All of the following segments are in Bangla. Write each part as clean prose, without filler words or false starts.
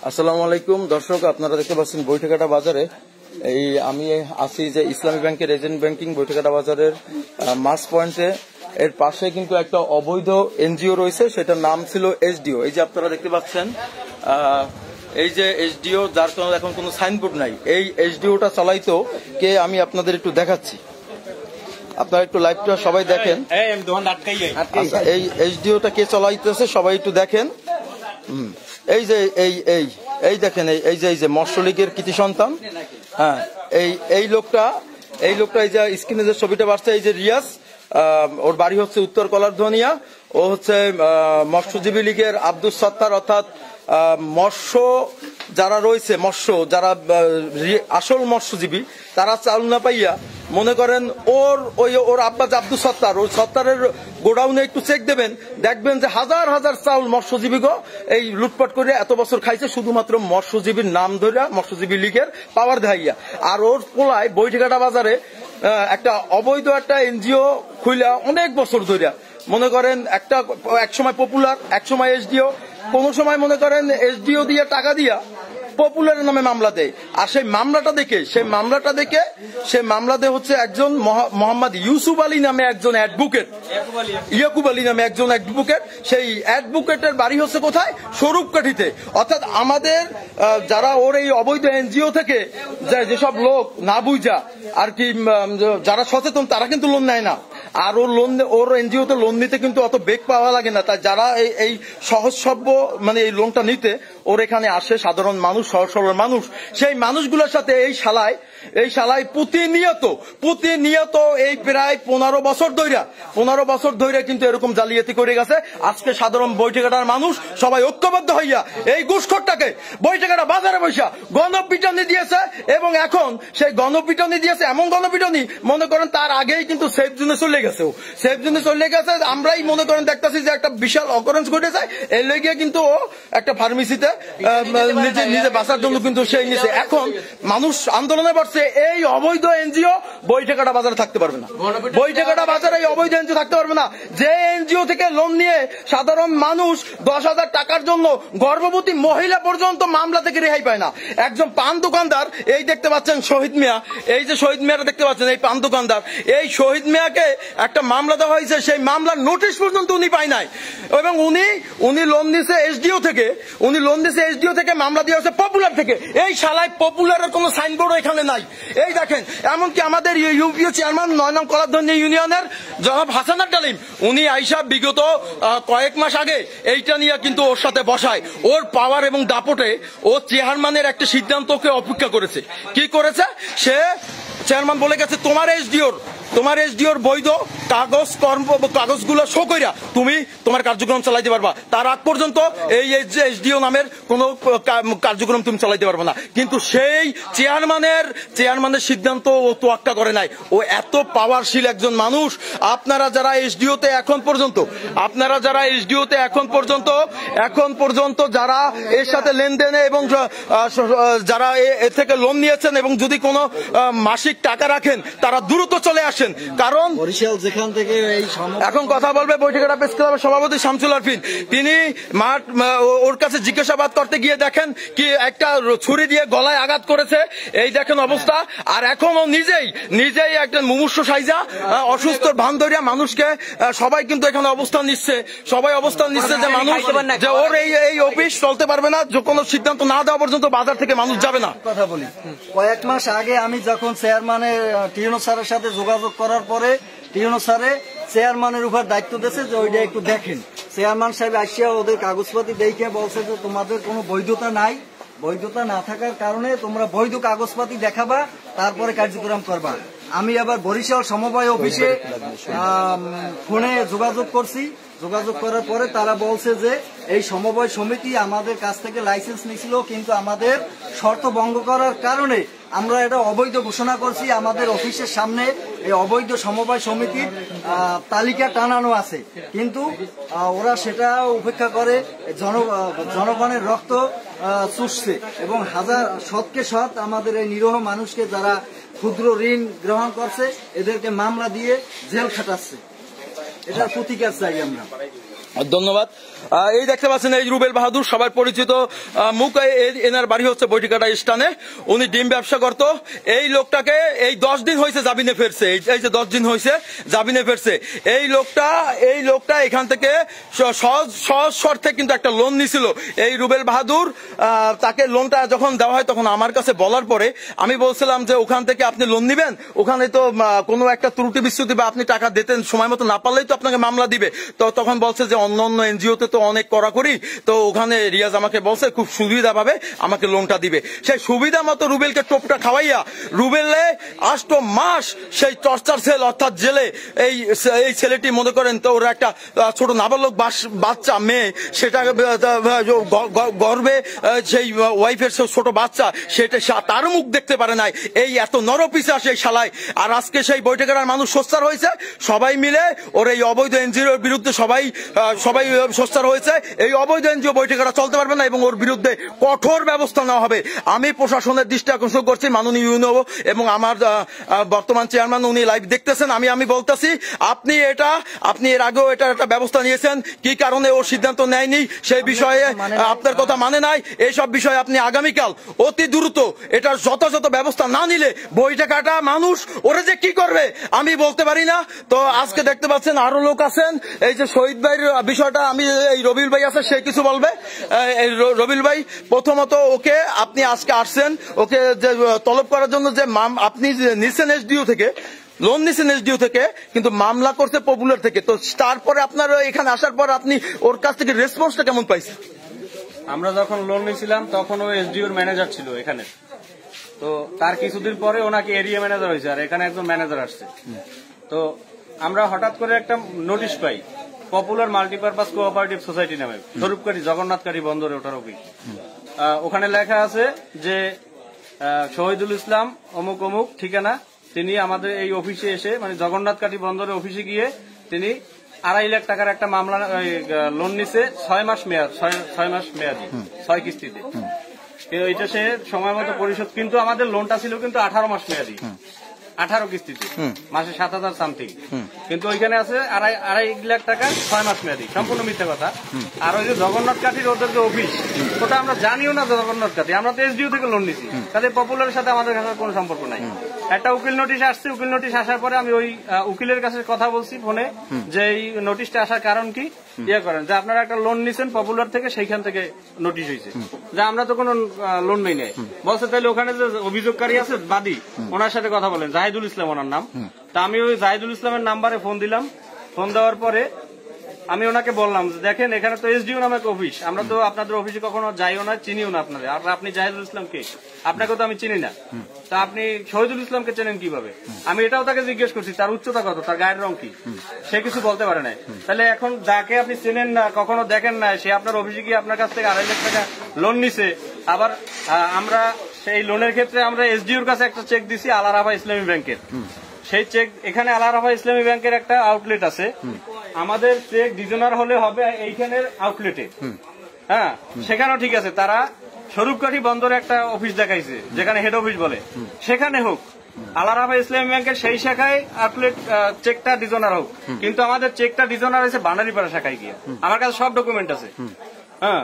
আসসালামু আলাইকুম দর্শক, আপনারা দেখতে পাচ্ছেন বৈঠকাটা বাজারে। এই আমি আছি যে ইসলামী ব্যাংকের এজেন্ট ব্যাংকিং বৈঠকাটা বাজারের মাস পয়েন্টে। এর পাশে কিন্তু একটা অবৈধ এনজিও রয়েছে, সেটার নাম ছিল এসডিও। এই যে আপনারা দেখতে পাচ্ছেন এই যে এসডিও, যার কারণে এখন কোনো সাইনবোর্ড নাই। এই এসডিওটা চালাইতো কে আমি আপনাদের একটু দেখাচ্ছি, আপনারা একটু লাইভটা সবাই দেখেন। এই এসডিওটা কে চালাইতেছে সবাই একটু দেখেন। এই যে এই দেখেন, এই যে মৎস্য লীগের কৃতি সন্তান। হ্যাঁ, এই লোকটা এই যে স্ক্রিনে যে ছবিটা বাড়ছে, এই যে রিয়াজ, ওর বাড়ি হচ্ছে উত্তর কলারধনিয়া। ও হচ্ছে মৎস্যজীবী লীগের আব্দুল সত্তার, অর্থাৎ মৎস্য যারা রয়েছে, যারা আসল মৎস্যজীবী, তারা চাল না পাইয়া মনে করেন ওর আব্বা আব্দুল সত্তার, ওই সত্তারের গোডাউনে একটু চেক দেবেন, দেখবেন যে হাজার হাজার চাউল মৎস্যজীবীকে এই লুটপাট করে এত বছর খাইছে, শুধুমাত্র মৎস্যজীবীর নাম ধরে, মৎস্যজীবী লীগের পাওয়ার দেখাইয়া। আর ওর পোলায় বৈঠকাটা বাজারে একটা অবৈধ একটা এনজিও খুইলা অনেক বছর ধরে, মনে করেন এক সময় পপুলার, এক সময় এসডিও, কোন সময় মনে করেন এসডিও দিয়ে টাকা দিয়া পপুলারের নামে মামলা দেয়। আর সেই মামলাতে হচ্ছে একজন মোহাম্মদ ইউসুফ আলী নামে একজন অ্যাডভোকেট, ইয়াকুব আলী নামে একজন অ্যাডভোকেট। সেই অ্যাডভোকেটের বাড়ি হচ্ছে কোথায়? স্বরূপকাঠিতে। অর্থাৎ আমাদের যারা ওর এই অবৈধ এনজিও থেকে যেসব লোক না বুঝা আর কি, যারা সচেতন, তারা কিন্তু লোন নেয় না। আর ওর এনজিওতে লোন নিতে কিন্তু অত বেগ পাওয়া লাগে না। তাই যারা এই সহজসভ্য মানে এই লোনটা নিতে ওর এখানে আসে, সাধারণ মানুষ, সহজ সরল মানুষ, সেই মানুষগুলোর সাথে এই শালায় প্রতিনিয়ত এই প্রায় 15 বছর ধরে কিন্তু এরকম জালিয়াতি করে গেছে। আজকে সাধারণ বৈঠকাটার মানুষ সবাই ঐক্যবদ্ধ হইয়া এই ঘুষখোরটাকে বৈঠকাটা বাজারে বসা গণপিটনি দিয়েছে। এবং এখন সেই গণপিটনি দিয়েছে, এমন গণপিটনি মনে করেন তার আগেই কিন্তু সেফ জোনে চলে গেছে। আমরাই মনে করেন দেখতেছি যে একটা বিশাল অকারেন্স ঘটে যায়। এর লেগে কিন্তু ও একটা ফার্মেসিতে নিজে বাঁচার জন্য কিন্তু সেই নিচে। এখন মানুষ আন্দোলনে বাড়ছে, এই অবৈধ এনজিও বৈঠকাটা বাজারে থাকতে পারবে না। বৈঠকাটা বাজারে এই অবৈধ এনজিও থাকতে পারবে না। যে এনজিও থেকে লোন নিয়ে সাধারণ মানুষ 10,000 টাকার জন্য গর্ভবতী মহিলা পর্যন্ত মামলা থেকে রেহাই পায় না। একজন পান দোকানদার, এই দেখতে পাচ্ছেন শহীদ মিয়া, এই যে শহীদ মিয়াটা দেখতে পাচ্ছেন, এই পান দোকানদার, এই শহীদ মিয়াকে একটা মামলা দেওয়া হয়েছে, সেই মামলার নোটিশ পর্যন্ত উনি পায় নাই। এবং উনি লোন দিয়েছে এসডিও থেকে, মামলা দিয়ে হচ্ছে পপুলার থেকে। এই শালায় পপুলারের কোনো সাইনবোর্ড এখানে নাই। এই দেখেন, এমনকি আমাদের ইউপিও চেয়ারম্যান 9 নং কলারধনী ইউনিয়নের জনাব হাসান ডালিম, উনি আইসা বিগত কয়েক মাস আগে এইটা নিয়ে কিন্তু ওর সাথে বসায়। ওর পাওয়ার এবং দাপটে ও চেয়ারম্যানের একটা সিদ্ধান্তকে অপেক্ষা করেছে। কি করেছে? সে চেয়ারম্যান বলে গেছে, তোমার এসডিওর বৈধ কাগজগুলো শো কইরা তুমি তোমার কার্যক্রম চালাইতে পারবা। তার আগ পর্যন্ত এই এসডিও নামের কোন কার্যক্রম তুমি চালাইতে পারবে না। কিন্তু সেই চেয়ারম্যানের সিদ্ধান্ত ও তোয়াক্কা করে নাই। ও এত পাওয়ারশীল একজন মানুষ। আপনারা যারা এসডিওতে এখন পর্যন্ত যারা এর সাথে লেনদেনে এবং যারা এর থেকে লোন নিয়েছেন এবং যদি কোনো মাসিক টাকা রাখেন, তারা দ্রুত চলে আসেন। কারণ যেখান থেকে এখন কথা বলবে বৈঠকাটা প্রেস ক্লাবের সভাপতি শামসুল আরফিন, তিনি ওর কাছে জিজ্ঞাসাবাদ করতে গিয়ে দেখেন কি একটা ছুরি দিয়ে গলায় আঘাত করেছে। এই দেখেন অবস্থা। আর এখনো নিজেই একটা মুমূর্ষু সাইজা অসুস্থ ভান ধরিয়া মানুষকে, সবাই কিন্তু এখানে অবস্থান নিচ্ছে যে মানুষ, যে ওর এই অফিস চলতে পারবে না, যে কোনো সিদ্ধান্ত না দেওয়া পর্যন্ত বাজার থেকে মানুষ যাবে না। কথা বলি, কয়েক মাস আগে আমি যখন চেয়ারম্যানের টিউনো স্যারের সাথে যোগাযোগ করার পরে টিউনো স্যারে চেয়ারম্যানের উপর দায়িত্ব দিয়েছে যে ওইটা একটু দেখেন। চেয়ারম্যান সাহেব আসিয়া ওদের কাগজপাতি দেখে বলছে যে তোমাদের কোনো বৈধতা নাই, বৈধতা না থাকার কারণে তোমরা বৈধ কাগজপাতি দেখাবা, তারপরে কার্যক্রম করবা। আমি আবার বরিশাল সমবায় অফিসে ফোনে যোগাযোগ করছি। যোগাযোগ করার পরে তারা বলছে যে এই সমবায় সমিতি আমাদের কাছ থেকে লাইসেন্স নিয়েছিল, কিন্তু আমাদের শর্ত ভঙ্গ করার কারণে আমরা এটা অবৈধ ঘোষণা করছি। আমাদের অফিসের সামনে এই অবৈধ সমবায় সমিতির তালিকা টানানো আছে, কিন্তু ওরা সেটা উপেক্ষা করে জনগণের রক্ত চুষছে এবং শতকে শত আমাদের এই নিরীহ মানুষকে যারা ক্ষুদ্র ঋণ গ্রহণ করছে এদেরকে মামলা দিয়ে জেল খাটাচ্ছে। এটার প্রতিকার চাই আমরা। ধন্যবাদ। এই দেখতে পাচ্ছেন এই রুবেল বাহাদুর সবার পরিচিত মুখ। এনার বাড়ি হচ্ছে বৈটিকাটা স্থানে। উনি ডিম ব্যবসা করত। এই লোকটাকে এই 10 দিন হয়েছে জামিনে ফেরছে। এই যে 10 দিন হয়েছে জামিনে ফেরছে। এই লোকটা এখান থেকে সহজ শর্তে কিন্তু একটা লোন নিছিল এই রুবেল বাহাদুর। তাকে লোনটা যখন দেওয়া হয় তখন আমার কাছে বলার পরে আমি বলছিলাম যে ওখান থেকে আপনি লোন নিবেন, ওখানে তো কোনো একটা ত্রুটি বিচ্যুতি বা আপনি টাকা দিতেন সময় মতো না পারলেই তো আপনাকে মামলা দিবে। তো তখন বলছে যে অন্য এনজিওতে তো অনেক কড়াকড়ি, তো ওখানে রিয়াজ আমাকে বলছে খুব সুবিধা পাবে আমাকে লোনটা দিবে। সেই সুবিধা মতো রুবেলকে টোপটা খাওয়াইয়া রুবেলে 8 মাস সেই টর্চার সেল অর্থাৎ জেলে এই ছেলেটি মনে করেন তো ওরা একটা ছোট নাবালক বাচ্চা মেয়ে, সেটা গর্বে সেই ওয়াইফের ছোট বাচ্চা, সেটা তার মুখ দেখতে পারে নাই। এই এত নরপিসা সেই শালায়। আর আজকে সেই বৈঠকের মানুষ সোচ্চার হয়েছে, সবাই মিলে ওর এই অবৈধ এনজিওর বিরুদ্ধে সবাই সোচ্চার হয়েছে। এই অবৈধ এনজিও বৈঠকটা চলতে পারবে না এবং ওর বিরুদ্ধে কঠোর ব্যবস্থা নেওয়া হবে। আমি প্রশাসনের দৃষ্টি আকর্ষণ করছি, মাননীয় ইউনো এবং আমার বর্তমান চেয়ারম্যান উনি লাইভ দেখতেছেন। আমি বলতেছি আপনি এর আগেও এটা একটা ব্যবস্থা নিয়েছেন, কি কারণে ও সিদ্ধান্ত নেয়নি সেই বিষয়ে আপনার কথা মানে নাই। এইসব বিষয়ে আপনি আগামীকাল অতি দ্রুত এটার যথাযথ ব্যবস্থা না নিলে বৈঠকাটা মানুষ ওরা যে কি করবে আমি বলতে পারি না। তো আজকে দেখতে পাচ্ছেন আরো লোক আছেন। এই যে শহীদ ভাইয়ের বিষয়টা আমি এই রবিউল ভাই আছে সে কিছু বলবে। রবিউল ভাই, প্রথমত ওকে আপনি আজকে আসছেন, ওকে যে তলব করার জন্য যে আপনি নিছেন এসডিও থেকে, লোন নিছেন এসডিও থেকে, কিন্তু মামলা করছে পপুলার থেকে। তো তারপরে আপনার এখানে আসার পর আপনি ওর কাছ থেকে রেসপন্সটা কেমন পাইছেন? আমরা যখন লোন নিয়েছিলাম তখন ও এসডিওর ম্যানেজার ছিল এখানে। তো তার কিছুদিন পরে ওনাকে এরিয়া ম্যানেজার হয়েছে, আর এখানে একজন ম্যানেজার আসছে। তো আমরা হঠাৎ করে একটা নোটিশ পাই, পপুলার মাল্টিপারপাস কোঅপারেটিভ সোসাইটি নামে, স্বরূপকারী জগন্নাথকারী বন্দরে ওঠার অফিস। ওখানে লেখা আছে যে শহীদুল ইসলাম অমুক অমুক ঠিকানা, তিনি আমাদের এই অফিসে এসে মানে জগন্নাথকারী বন্দরের অফিসে গিয়ে তিনি 2.5 লাখ টাকার একটা মামলা লোন নিছে 6 মাস মেয়াদি 6 কিস্তিতে। এটা সে সময় মতো পরিশোধ, কিন্তু আমাদের লোনটা ছিল কিন্তু 18 মাস মেয়াদি, 18 কিস্তিতে মাসে 7,000 সামথিং, কিন্তু ওইখানে আছে 2.5 লাখ টাকা 6 মাস মেয়াদি। সম্পূর্ণ মিথ্যা কথা। আর ওই যে জগন্নাথ কাঠির ওদের যে অফিস, ওটা আমরা জানিও না জগন্নাথ কাঠি, আমরা তো এসডিও থেকে লোন নিছি, তাদের পপুলারের সাথে আমাদের কাছে কোনো সম্পর্ক নাই। একটা উকিল নোটিশ আসছে, উকিল নোটিশ আসার পরে আমি ওই উকিলের কাছে কথা বলছি ফোনে যে এই নোটিশটা আসার কারণ কি, করেন যে আপনারা একটা লোন নিছেন পপুলার থেকে, সেইখান থেকে নোটিশ হয়েছে, যে আমরা তো কোনো লোন নেই নাই। বলছে তাহলে ওখানে যে অভিযোগকারী আছে বাদী, ওনার সাথে কথা বলেন, জাহিদুল ইসলাম ওনার নাম। তা আমি ওই জাহিদুল ইসলামের নাম্বারে ফোন দিলাম। ফোন দেওয়ার পরে আমি ওনাকে বললাম যে দেখেন এখানে তো এসডিও নামে অফিস, আমরা তো আপনাদের অফিসে কখনো যাইও না, চিনিও না আপনাদের। আর আপনি জাহিদুল ইসলাম কে? আপনাকে তো আমি চিনি না, তা আপনি শহীদুল ইসলামকে চেনেন কিভাবে? আমি এটাও তাকে জিজ্ঞেস করছি তার উচ্চতা কত, তার গায়ের রং কি, সে কিছু বলতে পারে নাই। তাহলে এখন যাকে আপনি চেনেন না, কখনো দেখেন না, সে আপনার অফিসে গিয়ে আপনার কাছ থেকে 2.5 লাখ টাকা লোন নিছে। আবার আমরা সেই লোনের ক্ষেত্রে আমরা এসডিওর কাছে একটা চেক দিছি আল আরাফা ইসলামী ব্যাংকের। সেই চেক এখানে আল আরাফা ইসলামী ব্যাংকের একটা আউটলেট আছে, আমাদের চেক ডিজনার হলে হবে এইখানের আউটলেটে। হ্যাঁ, সেখানেও ঠিক আছে, তারা স্বরূপকাঠি বন্দরে একটা অফিস দেখাইছে যেখানে হেড অফিস বলে, সেখানে হোক আল আরাফা ইসলামী ব্যাংকের সেই শাখায় আউটলেট চেকটা ডিজনার হোক, কিন্তু আমাদের চেকটা ডিজনার হয়েছে বানারীপাড়া শাখায় গিয়ে। আমার কাছে সব ডকুমেন্ট আছে। হ্যাঁ,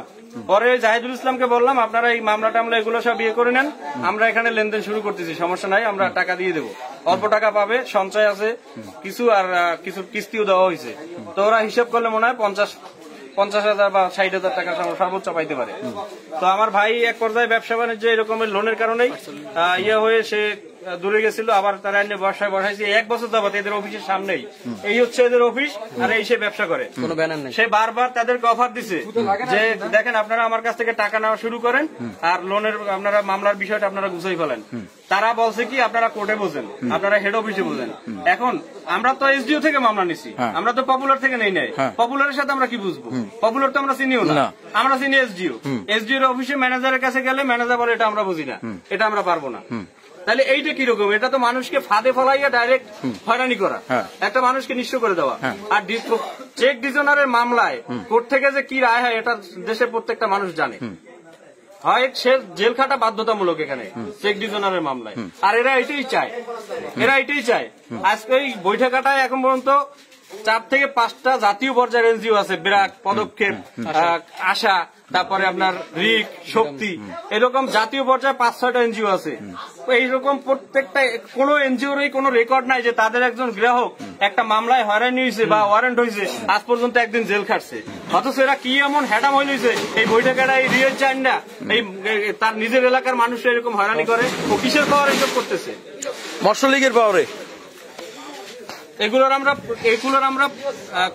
পরে জাহিদুল ইসলামকে বললাম আপনারা এই মামলা টামলা এগুলো সব করে নেন, আমরা এখানে লেনদেন শুরু করতেছি, সমস্যা নাই, আমরা টাকা দিয়ে দেবো, অল্প টাকা পাবে, সঞ্চয় আছে কিছু, আর কিছু কিস্তিও দেওয়া হয়েছে। তো ওরা হিসাব করলে মনে হয় 50,000 বা 60,000 টাকা সর্বোচ্চ পাইতে পারে। তো আমার ভাই এক পর্যায়ে ব্যবসা বাণিজ্য এরকমের লোনের কারণেই হয়ে সে দূরে গেছিল, আবার তারা এনে বর্ষায় বসাইছে 1 বছর যাবত এদের অফিসের সামনেই, এই হচ্ছে এদের অফিস, আর এই সে ব্যবসা করে, কোনো ব্যানার নেই। সে বারবার তাদেরকে অফার দিছে যে দেখেন আপনারা আমার কাছ থেকে টাকা নেওয়া শুরু করেন, আর লোনের আপনারা মামলার বিষয়টা আপনারা গুছাই ফেলেন। তারা বলছে কি আপনারা কোর্টে বোঝেন, আপনারা হেড অফিসে বোঝেন। এখন আমরা তো এসডিও থেকে মামলা নিছি, আমরা তো পপুলার থেকে নেই নাই। পপুলারের সাথে আমরা কি বুঝবো? পপুলার তো আমরা চিনিও না, আমরা চিনি এসডিও। এসডিওর অফিসে ম্যানেজারের কাছে গেলে ম্যানেজার বলে এটা আমরা বুঝি না, এটা আমরা পারবো না। তাহলে এইটা কিরকম? এটা তো মানুষকে ফাঁদে ফলাইয়া ডাইরেক্ট হয়রানি করা, একটা মানুষকে নিঃস্ব করে দেওয়া। আর চেক ডিজনারের মামলায় কোর্ট থেকে যে কি রায় হয় এটা দেশের প্রত্যেকটা মানুষ জানে। হয় সে জেল খাটা বাধ্যতামূলক এখানে চেক ডিজনারের মামলায়, আর এরা এটাই চায়, আজকে এই বৈঠকাটায় এখন পর্যন্ত 4 থেকে 5টা জাতীয় পর্যায়ের এনজিও আছে, বিরাট, পদক্ষেপ, আশা, তারপরে আপনার রিক, শক্তি, এরকম জাতীয় পর্যায়ে 5-6টা এনজিও আছে। এইরকম প্রত্যেকটা কোন এনজিওরই কোনো রেকর্ড নাই যে তাদের একজন গ্রাহক একটা মামলায় হয়রানি হয়েছে বা ওয়ারেন্ট হয়েছে আজ পর্যন্ত একদিন জেল খাটছে। অথচ এরা কি এমন হ্যাডাম হয়েছে এই বৈঠকেরা এই রিয়েল চাইন্ডা এই তার নিজের এলাকার মানুষের এরকম হয়রানি করে, ও কিসের পাওয়ার এসব করতেছে? মৎস্য লীগের পাওয়ারে। এগুলোর আমরা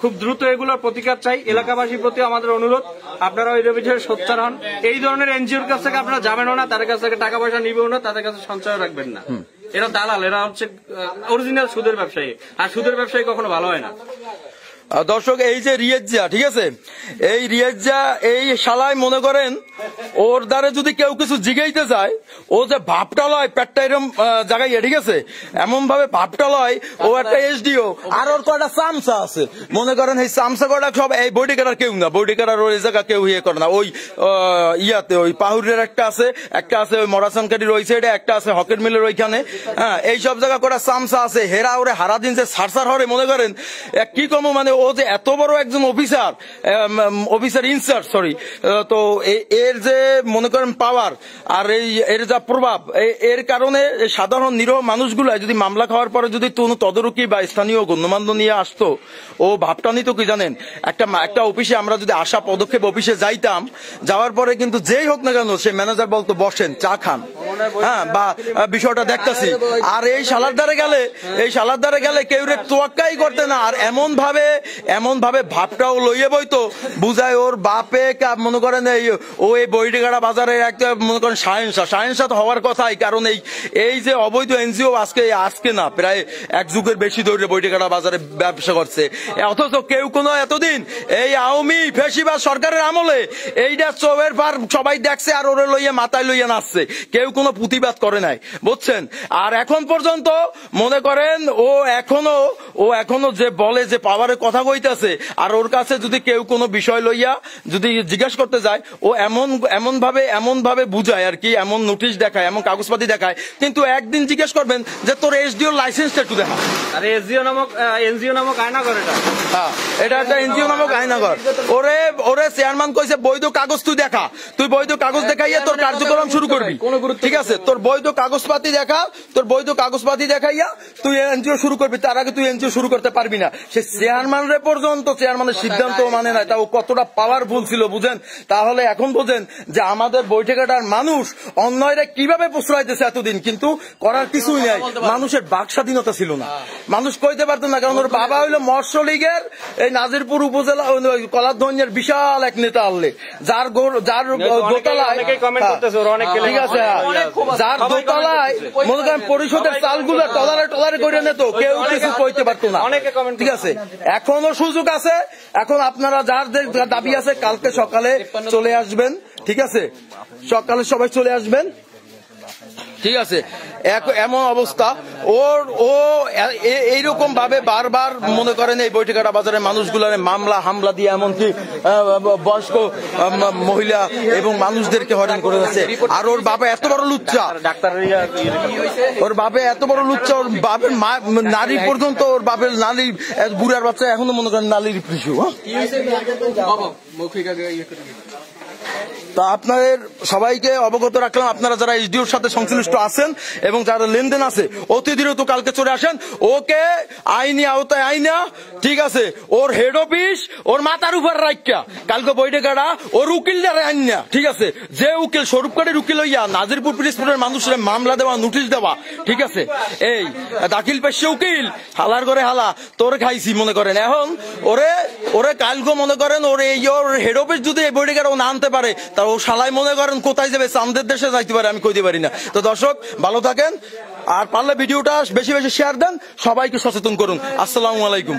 খুব দ্রুত এগুলোর প্রতিকার চাই। এলাকাবাসীর প্রতি আমাদের অনুরোধ, আপনারা এই বিষয়ে সোচ্চার হন। এই ধরনের এনজিওর কাছ থেকে আপনারা যাবেনও না, তাদের কাছ থেকে টাকা পয়সা নিবেও না, তাদের কাছে সঞ্চয় রাখবেন না। এরা দালাল, এরা হচ্ছে অরিজিনাল সুদের ব্যবসায়ী, আর সুদের ব্যবসায়ী কখনো ভালো হয় না। দর্শক, এই যে রিয়েজা, ঠিক আছে, এই রিয়েজা এই শালায় মনে করেন ওর দ্বারা যদি কেউ কিছু জিগাইতে যায়, ও যে ভাবটা লয় পেটটা এরকম জায়গায়, ঠিক আছে, এমন ভাবে ভাবটা লয়, ও একটা এসডিও আর ওর কয়টা চামচা আছে, মনে করেন এই চামচা কয়টা সব এই বৈঠকের কেউ না, বৈঠকের ওই জায়গা কেউ ইয়ে করে না। ওই ইয়াতে ওই পাহুরের একটা আছে ওই মরাসানকারীর ওই সাইডে, একটা আছে হকের মিলের ওইখানে, হ্যাঁ, এইসব জায়গা কয়টা চামচা আছে। হেরা ওরে হারাদিন যে সারসার হরে মনে করেন কি কম, মানে ও যে এত বড় একজন অফিসার ইনচার্জ, সরি, তো এর যে মনে করেন পাওয়ার আর এর যা প্রভাব, এর কারণে সাধারণ নিরহ মানুষগুলা যদি মামলা খাওয়ার পরে যদি কোনো তদারকি বা স্থানীয় গণ্যমান্য নিয়ে আসতো, ও ভাবটা নিত কি জানেন, একটা অফিসে আমরা যদি আশা পদক্ষেপ অফিসে যাইতাম, যাওয়ার পরে কিন্তু যেই হোক না কেন সে ম্যানেজার বলতো বসেন চা খান, হ্যাঁ, বা বিষয়টা দেখতেছি। আর এই শালার দ্বারে গেলে কেউ রে তোয়াক্কাই করতে না, আর এমন ভাবে ভাবটাও লইয়ে বইতো বুঝায় ওর বাপে মনে করেন এই বৈঠকাটা বাজারের একটা মনে করেন সায়েন্সাত হওয়ার কথাই। কারণ এই যে অবৈধ এনজিও আজকে না, প্রায় এক যুগের বেশি ধরে বৈঠকাটা বাজারে ব্যবসা করছে। অথচ কেউ কোনো এতদিন এই আওয়ামী ফেসিবাদ সরকারের আমলে এইটা চোখের পার সবাই দেখছে আর ওরে লইয়া মাথায় লইয়া নাচছে, কেউ কোনো প্রতিবাদ করে নাই, বুঝছেন। আর এখন পর্যন্ত মনে করেন ও এখনো যে বলে যে পাওয়ারের কথা কইতেছে, আর ওর কাছে যদি কেউ কোনো বিষয় লইয়া যদি জিজ্ঞাসা করতে যায়, ও এমন ভাবে বুঝায় আর কি, এমন নোটিশ দেখায়, এমন কাগজপাতি দেখায়, কিন্তু একদিন জিজ্ঞেস করবেন যে তোর এসডিও লাইসেন্সটা একটু দেখা। আরে এনজিও নামক আয়নাঘর, এটা একটা এনজিও নামক আয়নাঘর। ওরে চেয়ারম্যান কইছে বৈধ কাগজ তুই দেখা, তুই বৈধ কাগজ দেখাইয়া তোর কার্যক্রম শুরু করবি, ঠিক আছে, তোর বৈধ কাগজপাতি দেখাইয়া তুই এনজিও শুরু করবি, তার আগে তুই এনজিও শুরু করতে পারবি না। সে চেয়ারম্যানের পর্যন্ত চেয়ারম্যানের সিদ্ধান্ত মানে নাই, তা ও কতটা পাওয়ারফুল ছিল বুঝেন। তাহলে এখন বোঝেন যে আমাদের বৈঠকাটার মানুষ অন্যায়রা কিভাবে প্রশ্রয়তেছে এতদিন, কিন্তু করার কিছুই নাই। মানুষের বাক স্বাধীনতা ছিল না, মানুষ কইতে পারতো না, কারণ ওর বাবা হইলো মৎস্য লীগের এই নাজিরপুর উপজেলা কলারধন্যের বিশাল এক নেতা আনলে, যার দোতলায়, ঠিক আছে, যার দোতলায় মনে করেন পরিষদের চালগুলো টলারে করে নিত, কেউ কিছু কইতে পারতো না, ঠিক আছে। এখনো সুযোগ আছে, এখন আপনারা যার দাবি আছে কালকে সকালে চলে আসবেন, ঠিক আছে, সকালে সবাই চলে আসবেন, ঠিক আছে। এমন অবস্থা ও এইরকম ভাবে বারবার মনে করেন এই বৈঠকাটা বাজারের মানুষগুলার মামলা হামলা দিয়ে এমনকি বয়স্ক মহিলা এবং মানুষদেরকে হয়রান করে যাচ্ছে। আর ওর বাবা এত বড় লুচ্চা, ওর বাপের নারী পর্যন্ত, ওর বাপের নারীর বুড়ার বাচ্চা এখনো মনে করেন নারীর পিছু। তা আপনাদের সবাইকে অবগত রাখলাম, আপনারা যারা এসডিওর সাথে সংশ্লিষ্ট আছেন এবং যারা লেনদেন আছে অতি দ্রুত কালকে চলে আসেন, ওকে আইনি আওতায় আইনা, ঠিক আছে, ওর হেড অফিস ওর মাথার উপর রাখিয়া কালকে বৈঠকাটা ওর উকিল দ্বারা আইনা, ঠিক আছে, যে উকিল স্বরূপকারীর উকিল হইয়া নাজিরপুর পিরিজপুরের মানুষের মামলা দেওয়া, নোটিশ দেওয়া, ঠিক আছে, এই দাখিল পেশে উকিল হালার করে হালা তোর খাইছি মনে করেন। এখন ওরে কালকে মনে করেন ওর হেড অফিস যদি এই বৈঠকাটা ও না আনতে পারে, তা ও শালাই মনে করেন কোথায় যাবে, চাঁদের দেশে যাইতে পারে, আমি কইতে পারি না। তো দর্শক ভালো থাকেন, আর পারলে ভিডিওটা বেশি বেশি শেয়ার দেন, সবাইকে সচেতন করুন। আসসালামু আলাইকুম।